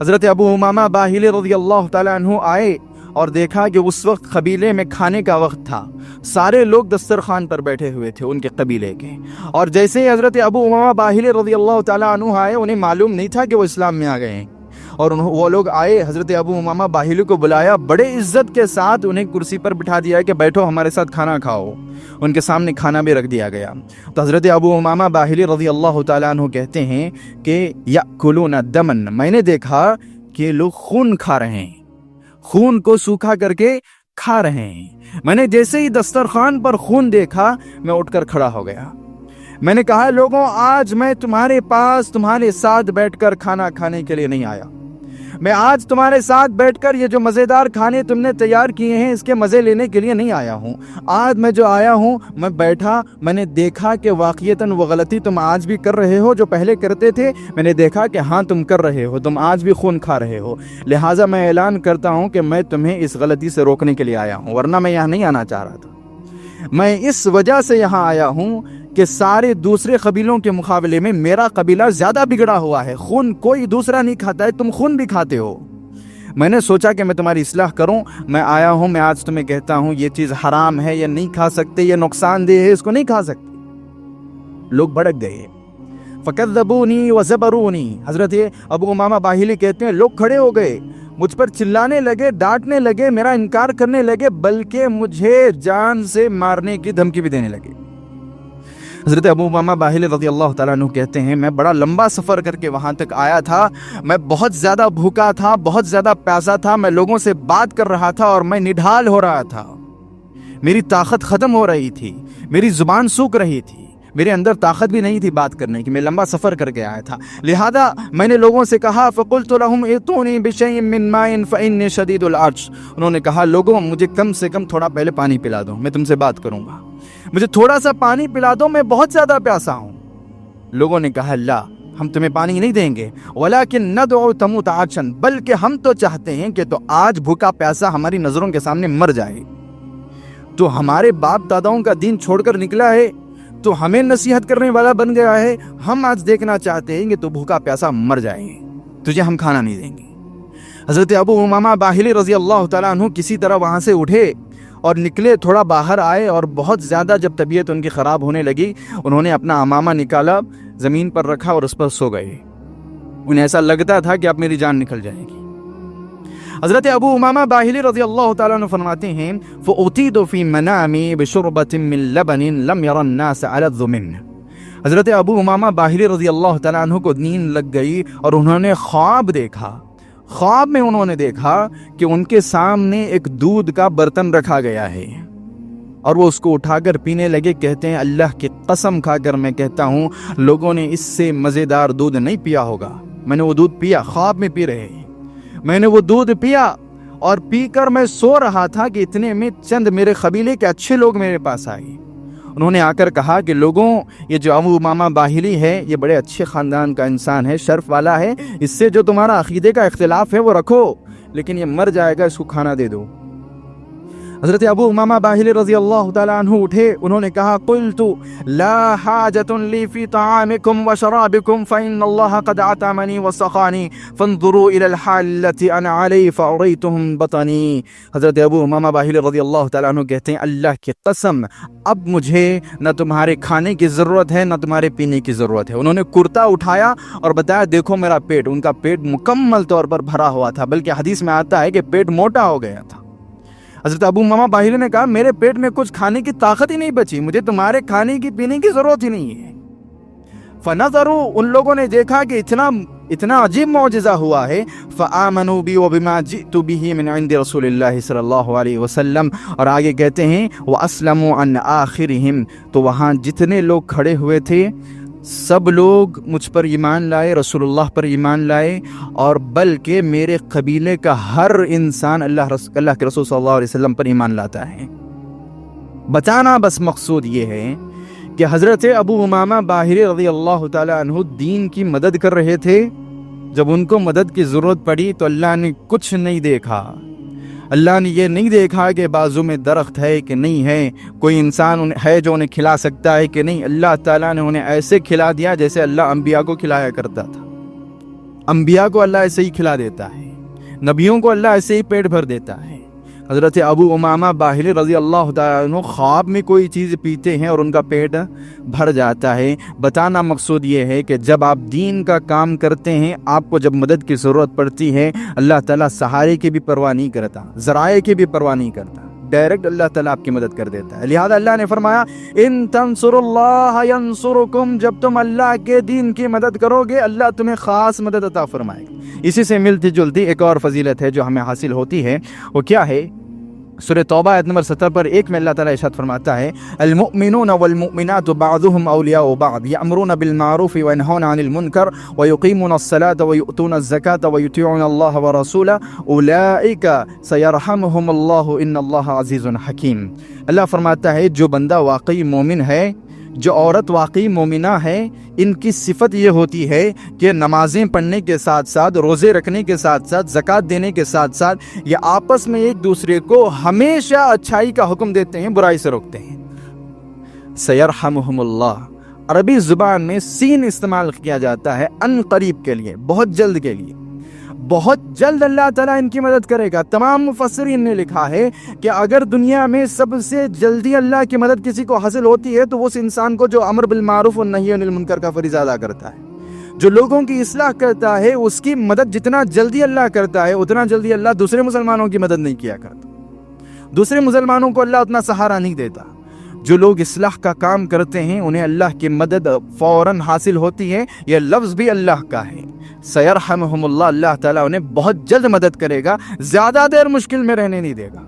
حضرت ابو امامہ باہلی رضی اللہ تعالیٰ عنہ آئے اور دیکھا کہ اس وقت قبیلے میں کھانے کا وقت تھا، سارے لوگ دسترخوان پر بیٹھے ہوئے تھے ان کے قبیلے کے، اور جیسے ہی حضرت ابو امامہ باہلی رضی اللہ تعالیٰ عنہ آئے، انہیں معلوم نہیں تھا کہ وہ اسلام میں آ گئے ہیں، اور وہ لوگ آئے، حضرت ابو امامہ باہلی کو بلایا، بڑے عزت کے ساتھ انہیں کرسی پر بٹھا دیا کہ بیٹھو ہمارے ساتھ کھانا کھاؤ۔ ان کے سامنے کھانا بھی رکھ دیا گیا۔ تو حضرت ابو امامہ باہلی رضی اللہ تعالیٰ عنہ کہتے ہیں کہ یأکلون دمن، میں نے دیکھا کہ لوگ خون کھا رہے ہیں، خون کو سوکھا کر کے کھا رہے ہیں۔ میں نے جیسے ہی دسترخوان پر خون دیکھا، میں اٹھ کر کھڑا ہو گیا۔ میں نے کہا لوگوں، آج میں تمہارے پاس تمہارے ساتھ بیٹھ کر کھانا کھانے کے لیے نہیں آیا، میں آج تمہارے ساتھ بیٹھ کر یہ جو مزیدار کھانے تم نے تیار کیے ہیں اس کے مزے لینے کے لیے نہیں آیا ہوں۔ آج میں جو آیا ہوں، میں بیٹھا، میں نے دیکھا کہ واقعتاً وہ غلطی تم آج بھی کر رہے ہو جو پہلے کرتے تھے، میں نے دیکھا کہ ہاں تم کر رہے ہو، تم آج بھی خون کھا رہے ہو، لہٰذا میں اعلان کرتا ہوں کہ میں تمہیں اس غلطی سے روکنے کے لیے آیا ہوں، ورنہ میں یہاں نہیں آنا چاہ رہا تھا۔ میں اس وجہ سے یہاں آیا ہوں کہ سارے دوسرے قبیلوں کے مقابلے میں میرا قبیلہ زیادہ بگڑا ہوا ہے، خون کوئی دوسرا نہیں کھاتا ہے، تم خون بھی کھاتے ہو۔ میں نے سوچا کہ میں تمہاری اصلاح کروں، میں آیا ہوں، میں آج تمہیں کہتا ہوں یہ چیز حرام ہے، یہ نہیں کھا سکتے، یہ نقصان دہ ہے، اس کو نہیں کھا سکتے۔ لوگ بھڑک گئے، فکذبونی وزبرونی، حضرت ابو امامہ باہلی کہتے ہیں لوگ کھڑے ہو گئے، مجھ پر چلانے لگے، ڈانٹنے لگے، میرا انکار کرنے لگے، بلکہ مجھے جان سے مارنے کی دھمکی بھی دینے لگے۔ حضرت ابو امامہ باہلی رضی اللہ تعالیٰ عنہ کہتے ہیں میں بڑا لمبا سفر کر کے وہاں تک آیا تھا، میں بہت زیادہ بھوکا تھا، بہت زیادہ پیاسا تھا، میں لوگوں سے بات کر رہا تھا اور میں نڈھال ہو رہا تھا، میری طاقت ختم ہو رہی تھی، میری زبان سوکھ رہی تھی، میرے اندر طاقت بھی نہیں تھی بات کرنے کی، میں لمبا سفر کر کے آیا تھا، لہذا میں نے لوگوں سے کہا فقلت لهم ائتونی بشیء من ماء فانی شدید العطش، انہوں نے کہا لوگوں مجھے کم سے کم تھوڑا پہلے پانی پلا دو، میں تم سے بات کروں گا، مجھے تھوڑا سا پانی پلا دو، میں بہت زیادہ پیاسا ہوں۔ لوگوں نے کہا لا، ہم تمہیں پانی نہیں دیں گے، ولیکن ندعو تموت عطشا، بلکہ ہم تو چاہتے ہیں کہ تو آج بھوکا پیاسا ہماری نظروں کے سامنے مر جائے، تو ہمارے باپ داداؤں کا دین چھوڑ کر نکلا ہے، تو ہمیں نصیحت کرنے والا بن گیا ہے، ہم آج دیکھنا چاہتے ہیں کہ تو بھوکا پیاسا مر جائے، تجھے ہم کھانا نہیں دیں گے۔ حضرت ابو امامہ باہلی رضی اللہ تعالیٰ عنہ کسی طرح وہاں سے اٹھے اور نکلے، تھوڑا باہر آئے، اور بہت زیادہ جب طبیعت ان کی خراب ہونے لگی، انہوں نے اپنا امامہ نکالا، زمین پر رکھا اور اس پر سو گئے، انہیں ایسا لگتا تھا کہ اب میری جان نکل جائے گی۔ حضرت ابو امامہ باہلی رضی اللہ تعالیٰ عنہ فرماتے ہیں فَأُتِيتُ فِي مَنَامِي بِشُرْبَةٍ مِّن لَبَنٍ لَمْ يَرَ النَّاسَ عَلَذُّ مِنْهُ، حضرت ابو امامہ باہلی رضی اللہ تعالیٰ عنہ کو نیند لگ گئی اور انہوں نے خواب دیکھا، خواب میں انہوں نے دیکھا کہ ان کے سامنے ایک دودھ کا برتن رکھا گیا ہے اور وہ اس کو اٹھا کر پینے لگے۔ کہتے ہیں اللہ کی قسم کھا کر میں کہتا ہوں لوگوں نے اس سے مزیدار دودھ نہیں پیا ہوگا، میں نے وہ دودھ پیا، خواب میں پی رہے ہیں، میں نے وہ دودھ پیا اور پی کر میں سو رہا تھا کہ اتنے میں چند میرے قبیلے کے اچھے لوگ میرے پاس آئے، انہوں نے آ کر کہا کہ لوگوں، یہ جو ابو امامہ باہلی ہے یہ بڑے اچھے خاندان کا انسان ہے، شرف والا ہے، اس سے جو تمہارا عقیدے کا اختلاف ہے وہ رکھو، لیکن یہ مر جائے گا، اس کو کھانا دے دو۔ حضرت ابو امامہ باہلی رضی اللہ تعالیٰ عنہ اٹھے، انہوں نے کہا قلت لا حاجۃ لی فی طعامکم وشرابکم فإن اللہ قد اطعمنی وسقانی فانظروا الی الحال التي انا علی فاریتهم بطنی۔ حضرت ابو امامہ باہلی رضی اللہ تعالیٰ عنہ کہتے ہیں اللہ کی قسم اب مجھے نہ تمہارے کھانے کی ضرورت ہے نہ تمہارے پینے کی ضرورت ہے۔ انہوں نے کرتا اٹھایا اور بتایا دیکھو میرا پیٹ، ان کا پیٹ مکمل طور پر بھرا ہوا تھا، بلکہ حدیث میں آتا ہے کہ پیٹ موٹا ہو گیا تھا۔ حضرت ابو امامہ باہلی نے کہا میرے پیٹ میں کچھ کھانے کی طاقت ہی نہیں بچی، مجھے تمہارے کھانے کی پینے کی ضرورت ہی نہیں ہے۔ فنظروا، ان لوگوں نے دیکھا کہ اتنا عجیب معجزہ ہوا ہے، فآمنوا بی وبما جئت به من عند رسول اللہ صلی اللہ علیہ وسلم، اور آگے کہتے ہیں واسلموا عن آخرہم، تو وہاں جتنے لوگ کھڑے ہوئے تھے سب لوگ مجھ پر ایمان لائے، رسول اللہ پر ایمان لائے، اور بلکہ میرے قبیلے کا ہر انسان اللہ کے رسول صلی اللہ علیہ وسلم پر ایمان لاتا ہے۔ بتانا بس مقصود یہ ہے کہ حضرت ابو امامہ باہلی رضی اللہ تعالیٰ عنہ دین کی مدد کر رہے تھے، جب ان کو مدد کی ضرورت پڑی تو اللہ نے کچھ نہیں دیکھا، اللہ نے یہ نہیں دیکھا کہ بازو میں درخت ہے کہ نہیں ہے، کوئی انسان ہے جو انہیں کھلا سکتا ہے کہ نہیں، اللہ تعالیٰ نے انہیں ایسے کھلا دیا جیسے اللہ انبیاء کو کھلایا کرتا تھا۔ انبیاء کو اللہ ایسے ہی کھلا دیتا ہے، نبیوں کو اللہ ایسے ہی پیٹ بھر دیتا ہے۔ حضرت ابو امامہ باہلی رضی اللہ تعالیٰ عنہ خواب میں کوئی چیز پیتے ہیں اور ان کا پیٹ بھر جاتا ہے۔ بتانا مقصود یہ ہے کہ جب آپ دین کا کام کرتے ہیں، آپ کو جب مدد کی ضرورت پڑتی ہے، اللہ تعالیٰ سہارے کی بھی پرواہ نہیں کرتا، ذرائع کی بھی پرواہ نہیں کرتا، ڈائریکٹ اللہ تعالیٰ آپ کی مدد کر دیتا ہے۔ لہذا اللہ نے فرمایا ان تنصروا اللہ ینصرکم، جب تم اللہ کے دین کی مدد کرو گے اللہ تمہیں خاص مدد عطا فرمائے گا۔ اسی سے ملتی جلتی ایک اور فضیلت ہے جو ہمیں حاصل ہوتی ہے، وہ کیا ہے؟ سورہ توبہ آیت نمبر 70 میں اللہ تعالیٰ ارشاد فرماتا ہے المؤمنون والمؤمنات بعضهم اولیاء بعض یأمرون بالمعروف وینہون عن المنکر ویقیمون الصلاة ویؤتون الزکاة ویطیعون اللہ ورسولہ اولئک سیرحمهم اللہ ان اللہ عزیز حکیم۔ اللہ فرماتا ہے جو بندہ واقعی مومن ہے، جو عورت واقعی مومنہ ہے، ان کی صفت یہ ہوتی ہے کہ نمازیں پڑھنے کے ساتھ ساتھ، روزے رکھنے کے ساتھ ساتھ، زکوٰۃ دینے کے ساتھ ساتھ یہ آپس میں ایک دوسرے کو ہمیشہ اچھائی کا حکم دیتے ہیں، برائی سے روکتے ہیں۔ سیرحمہم اللہ، عربی زبان میں سین استعمال کیا جاتا ہے ان قریب کے لیے، بہت جلد کے لیے، بہت جلد اللہ تعالیٰ ان کی مدد کرے گا۔ تمام مفسرین نے لکھا ہے کہ اگر دنیا میں سب سے جلدی اللہ کی مدد کسی کو حاصل ہوتی ہے تو وہ اس انسان کو جو امر بالمعروف و نہی عن المنکر کا فریضہ ادا کرتا ہے، جو لوگوں کی اصلاح کرتا ہے، اس کی مدد جتنا جلدی اللہ کرتا ہے اتنا جلدی اللہ دوسرے مسلمانوں کی مدد نہیں کیا کرتا، دوسرے مسلمانوں کو اللہ اتنا سہارا نہیں دیتا۔ جو لوگ اصلاح کا کام کرتے ہیں انہیں اللہ کی مدد فوراً حاصل ہوتی ہے۔ یہ لفظ بھی اللہ کا ہے، سیرحمہم اللہ، اللہ تعالیٰ انہیں بہت جلد مدد کرے گا، زیادہ دیر مشکل میں رہنے نہیں دے گا،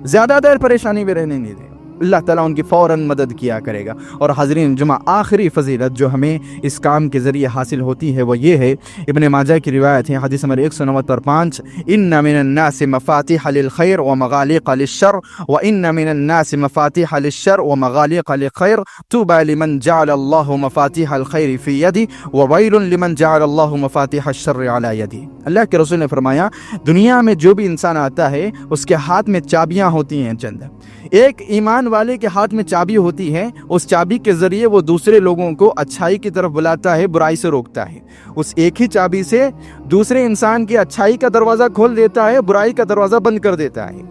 زیادہ دیر پریشانی میں رہنے نہیں دے گا، اللہ تعالیٰ ان کی فوراً مدد کیا کرے گا۔ اور حاضرین جمعہ، آخری فضیلت جو ہمیں اس کام کے ذریعے حاصل ہوتی ہے وہ یہ ہے، ابن ماجہ کی روایت ہے، حدیث نمبر 190/5، ان من الناس مفاتیح للخیر ومغالق للشر وان من الناس مفاتیح للشر ومغالق للخیر طوبى لمن جعل اللہ مفاتیح الخیر فی یدی وویل لمن جعل اللہ مفاتیح الشر علی یدی۔ اللہ کے رسول نے فرمایا دنیا میں جو بھی انسان آتا ہے اس کے ہاتھ میں چابیاں ہوتی ہیں چند، ایک ایمان والے کے ہاتھ میں چابی ہوتی ہے، اس چابی کے ذریعے وہ دوسرے لوگوں کو اچھائی کی طرف بلاتا ہے، برائی سے روکتا ہے۔ اس ایک ہی چابی سے دوسرے انسان کی اچھائی کا دروازہ کھول دیتا ہے، برائی کا دروازہ بند کر دیتا ہے۔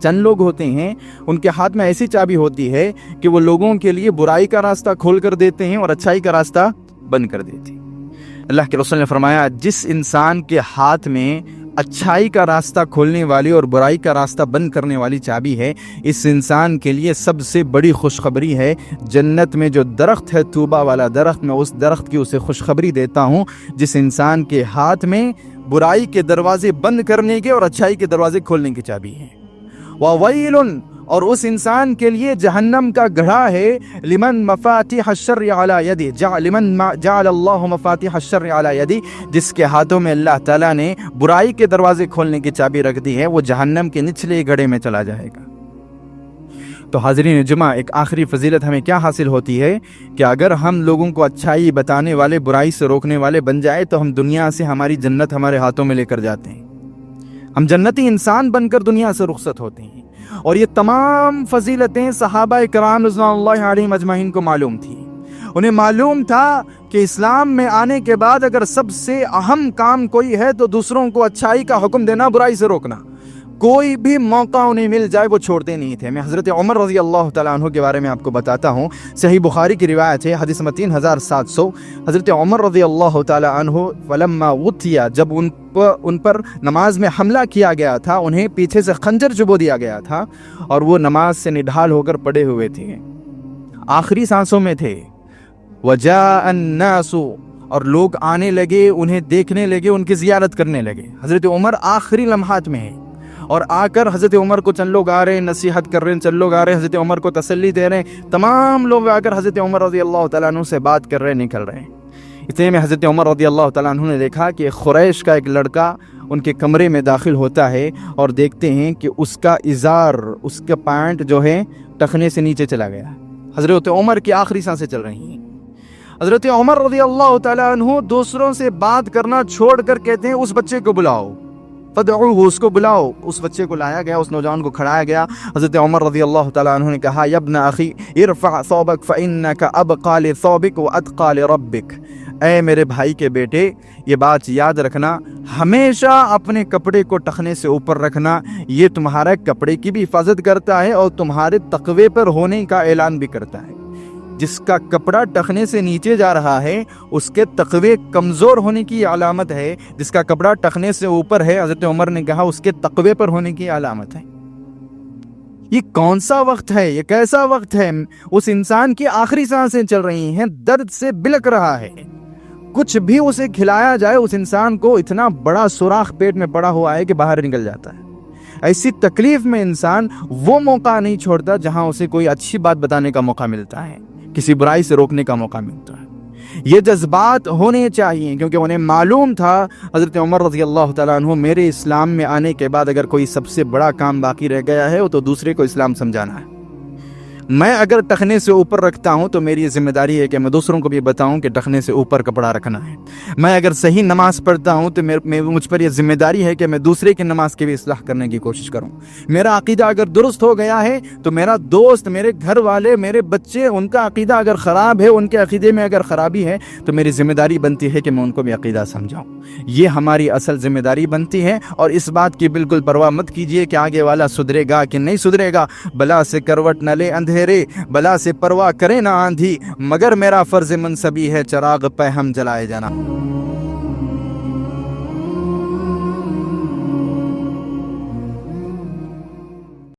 چند لوگ ہوتے ہیں ان کے ہاتھ میں ایسی چابی ہوتی ہے کہ وہ لوگوں کے لیے برائی کا راستہ کھول کر دیتے ہیں اور اچھائی کا راستہ بند کر دیتے ہیں۔ اللہ کے رسول نے فرمایا جس انسان کے ہاتھ میں اچھائی کا راستہ کھولنے والی اور برائی کا راستہ بند کرنے والی چابی ہے، اس انسان کے لیے سب سے بڑی خوشخبری ہے، جنت میں جو درخت ہے طوبہ والا درخت، میں اس درخت کی اسے خوشخبری دیتا ہوں جس انسان کے ہاتھ میں برائی کے دروازے بند کرنے کے اور اچھائی کے دروازے کھولنے کی چابی ہے۔ وَوَيْلٌ، اور اس انسان کے لیے جہنم کا گڑھا ہے، لمن مفاتیح الشر علی یدی، لمن جعل اللہ مفاتیح الشر علی یدی، جس کے ہاتھوں میں اللہ تعالیٰ نے برائی کے دروازے کھولنے کی چابی رکھ دی ہے، وہ جہنم کے نچلے گڑھے میں چلا جائے گا۔ تو حاضرین جمعہ، ایک آخری فضیلت ہمیں کیا حاصل ہوتی ہے کہ اگر ہم لوگوں کو اچھائی بتانے والے، برائی سے روکنے والے بن جائے تو ہم دنیا سے ہماری جنت ہمارے ہاتھوں میں لے کر جاتے ہیں، ہم جنتی انسان بن کر دنیا سے رخصت ہوتے ہیں۔ اور یہ تمام فضیلتیں صحابہ کرام رضوان اللہ علیہم اجمعین کو معلوم تھی۔ انہیں معلوم تھا کہ اسلام میں آنے کے بعد اگر سب سے اہم کام کوئی ہے تو دوسروں کو اچھائی کا حکم دینا، برائی سے روکنا۔ کوئی بھی موقع انہیں مل جائے وہ چھوڑتے نہیں تھے۔ میں حضرت عمر رضی اللہ تعالیٰ عنہ کے بارے میں آپ کو بتاتا ہوں، صحیح بخاری کی روایت ہے، حدیث نمبر 3700۔ حضرت عمر رضی اللہ تعالیٰ عنہ فلما غتیا، جب ان پر نماز میں حملہ کیا گیا تھا، انہیں پیچھے سے خنجر چبو دیا گیا تھا اور وہ نماز سے نڈھال ہو کر پڑے ہوئے تھے، آخری سانسوں میں تھے۔ وجاء الناس، اور لوگ آنے لگے، انہیں دیکھنے لگے، ان کی زیارت کرنے لگے۔ حضرت عمر آخری لمحات میں ہیں اور آ کر حضرت عمر کو چند لوگ آ رہے ہیں، نصیحت کر رہے ہیں، چند لوگ آ رہے ہیں حضرت عمر کو تسلی دے رہے ہیں، تمام لوگ آ کر حضرت عمر رضی اللہ تعالیٰ عنہ سے بات کر رہے ہیں، نکل رہے ہیں۔ اتنے میں حضرت عمر رضی اللہ تعالیٰ عنہ نے دیکھا کہ قریش کا ایک لڑکا ان کے کمرے میں داخل ہوتا ہے اور دیکھتے ہیں کہ اس کا ازار، اس کا پینٹ جو ہے ٹخنے سے نیچے چلا گیا۔ حضرت عمر کی آخری سانسیں چل رہی ہیں۔ حضرت عمر رضی اللہ تعالیٰ عنہ دوسروں سے بات کرنا چھوڑ کر کہتے ہیں اس بچے کو بلاؤ، فدعوہ، اس کو بلاؤ۔ اس بچے کو لایا گیا، اس نوجوان کو کھڑایا گیا۔ حضرت عمر رضی اللہ تعالیٰ عنہ نے کہا، یا ابن اخی ارفع ثوبک فانک ابقى لثوبک واتقى لربک، اے میرے بھائی کے بیٹے، یہ بات یاد رکھنا، ہمیشہ اپنے کپڑے کو ٹخنے سے اوپر رکھنا، یہ تمہارے کپڑے کی بھی حفاظت کرتا ہے اور تمہارے تقوی پر ہونے کا اعلان بھی کرتا ہے۔ جس کا کپڑا ٹخنے سے نیچے جا رہا ہے اس کے تقوی کمزور ہونے کی علامت ہے، جس کا کپڑا ٹخنے سے اوپر ہے، حضرت عمر نے کہا، اس کے تقوی پر ہونے کی علامت ہے۔ یہ کون سا وقت ہے، یہ کیسا وقت ہے؟ اس انسان کی آخری سانسیں چل رہی ہیں، درد سے بلک رہا ہے، کچھ بھی اسے کھلایا جائے اس انسان کو اتنا بڑا سوراخ پیٹ میں پڑا ہوا ہے کہ باہر نکل جاتا ہے۔ ایسی تکلیف میں انسان وہ موقع نہیں چھوڑتا جہاں اسے کوئی اچھی بات بتانے کا موقع ملتا ہے، کسی برائی سے روکنے کا موقع ملتا ہے۔ یہ جذبات ہونے چاہیے، کیونکہ انہیں معلوم تھا حضرت عمر رضی اللہ تعالیٰ عنہ، میرے اسلام میں آنے کے بعد اگر کوئی سب سے بڑا کام باقی رہ گیا ہے تو دوسرے کو اسلام سمجھانا ہے۔ میں اگر ٹخنے سے اوپر رکھتا ہوں تو میری ذمہ داری ہے کہ میں دوسروں کو بھی بتاؤں کہ ٹخنے سے اوپر کپڑا رکھنا ہے۔ میں اگر صحیح نماز پڑھتا ہوں تو مجھ پر یہ ذمہ داری ہے کہ میں دوسرے کی نماز کی بھی اصلاح کرنے کی کوشش کروں۔ میرا عقیدہ اگر درست ہو گیا ہے تو میرا دوست، میرے گھر والے، میرے بچے، ان کا عقیدہ اگر خراب ہے، ان کے عقیدے میں اگر خرابی ہے تو میری ذمہ داری بنتی ہے کہ میں ان کو بھی عقیدہ سمجھاؤں۔ یہ ہماری اصل ذمہ داری بنتی ہے، اور اس بات کی بالکل پرواہ مت کیجیے کہ آگے والا سدھرے گا کہ نہیں سدھرے گا۔ بلا سے کروٹ نہ لے اندھیرے، بلا سے پرواہ کرے نہ آندھی، مگر میرا فرض منصبی ہے چراغ پہ ہم جلائے جانا۔